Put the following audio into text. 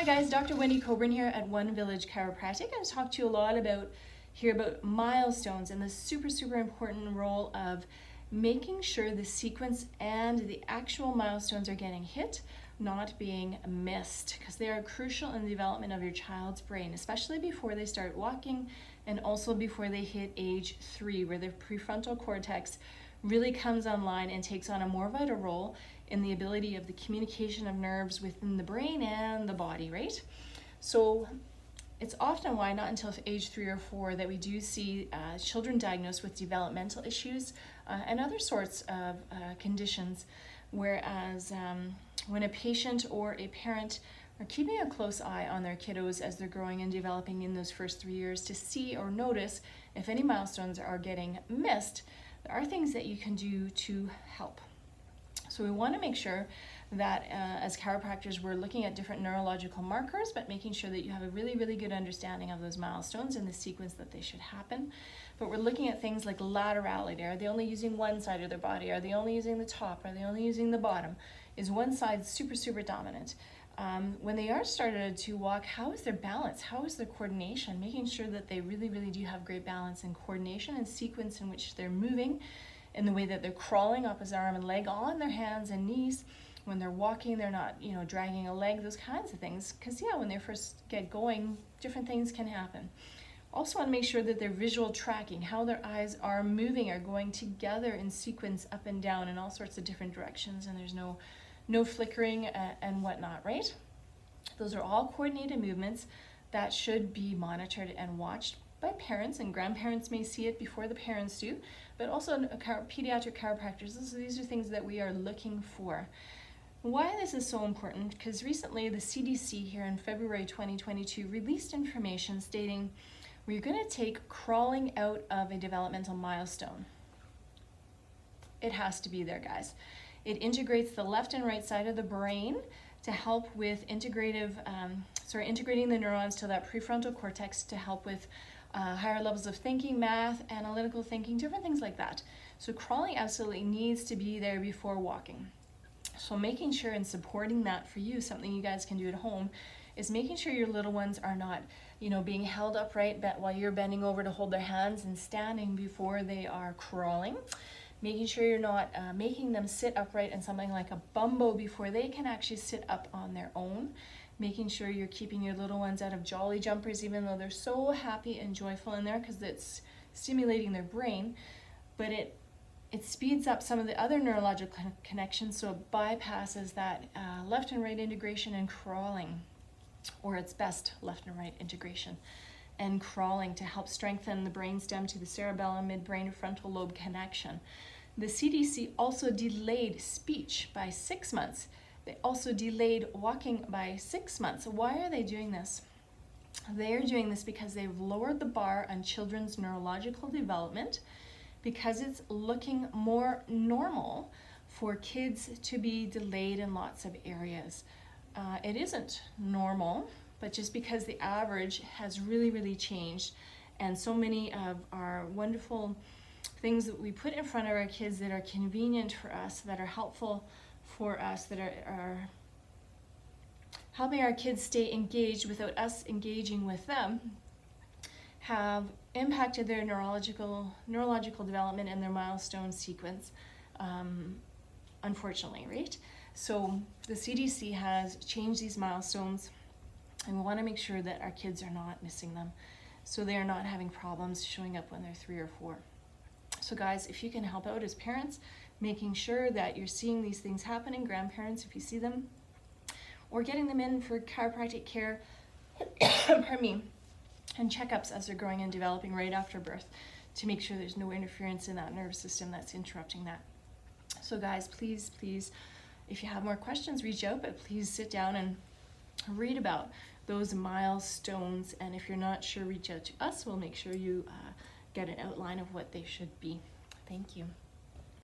Hi guys, Dr. Wendy Coburn here at One Village Chiropractic. I'm going to talk to you a lot about milestones and the super important role of making sure the sequence and the actual milestones are getting hit, not being missed, because they are crucial in the development of your child's brain, especially before they start walking and also before they hit age 3, where their prefrontal cortex really comes online and takes on a more vital role in the ability of the communication of nerves within the brain and the body, right? So it's often why not until age 3 or 4 that we do see children diagnosed with developmental issues and other sorts of conditions, whereas when a patient or a parent are keeping a close eye on their kiddos as they're growing and developing in those first 3 years to see or notice if any milestones are getting missed, there are things that you can do to help. So we want to make sure that as chiropractors, we're looking at different neurological markers, but making sure that you have a really good understanding of those milestones and the sequence that they should happen. But we're looking at things like laterality. Are they only using one side of their body? Are they only using the top? Are they only using the bottom? Is one side super dominant? When they are started to walk, how is their balance? How is their coordination? Making sure that they really do have great balance and coordination and sequence in which they're moving, in the way that they're crawling up as arm and leg on their hands and knees. When they're walking, they're not, dragging a leg, those kinds of things. Because when they first get going, different things can happen. Also want to make sure that their visual tracking, how their eyes are moving, are going together in sequence up and down in all sorts of different directions, and there's no flickering and whatnot, right? Those are all coordinated movements that should be monitored and watched by parents, and grandparents may see it before the parents do, but also pediatric chiropractors. These are things that we are looking for. Why this is so important, because recently the CDC here in February 2022 released information stating we're going to take crawling out of a developmental milestone. It has to be there, guys. It integrates the left and right side of the brain to help with integrating the neurons to that prefrontal cortex to help with higher levels of thinking, math, analytical thinking, different things like that. So crawling absolutely needs to be there before walking. So making sure and supporting that for you, something you guys can do at home, is making sure your little ones are not, being held upright while you're bending over to hold their hands and standing before they are crawling. Making sure you're not making them sit upright in something like a Bumbo before they can actually sit up on their own. Making sure you're keeping your little ones out of jolly jumpers, even though they're so happy and joyful in there, because it's stimulating their brain. But it speeds up some of the other neurological connections, so it bypasses that left and right integration and crawling, or its best left and right integration and crawling, to help strengthen the brainstem to the cerebellum, midbrain, frontal lobe connection. The CDC also delayed speech by 6 months. They also delayed walking by 6 months. Why are they doing this? They are doing this because they've lowered the bar on children's neurological development, because it's looking more normal for kids to be delayed in lots of areas. It isn't normal, but just because the average has really changed, and so many of our wonderful things that we put in front of our kids that are convenient for us, that are helpful for us, that are helping our kids stay engaged without us engaging with them, have impacted their neurological development and their milestone sequence, unfortunately, right? So the CDC has changed these milestones, and we want to make sure that our kids are not missing them, so they are not having problems showing up when they're 3 or 4. So guys, if you can help out as parents, making sure that you're seeing these things happening, grandparents, if you see them, or getting them in for chiropractic care, pardon me, and checkups as they're growing and developing right after birth, to make sure there's no interference in that nervous system that's interrupting that. So guys, please, if you have more questions, reach out, but please sit down and read about those milestones, and if you're not sure, reach out to us. We'll make sure you get an outline of what they should be. Thank you.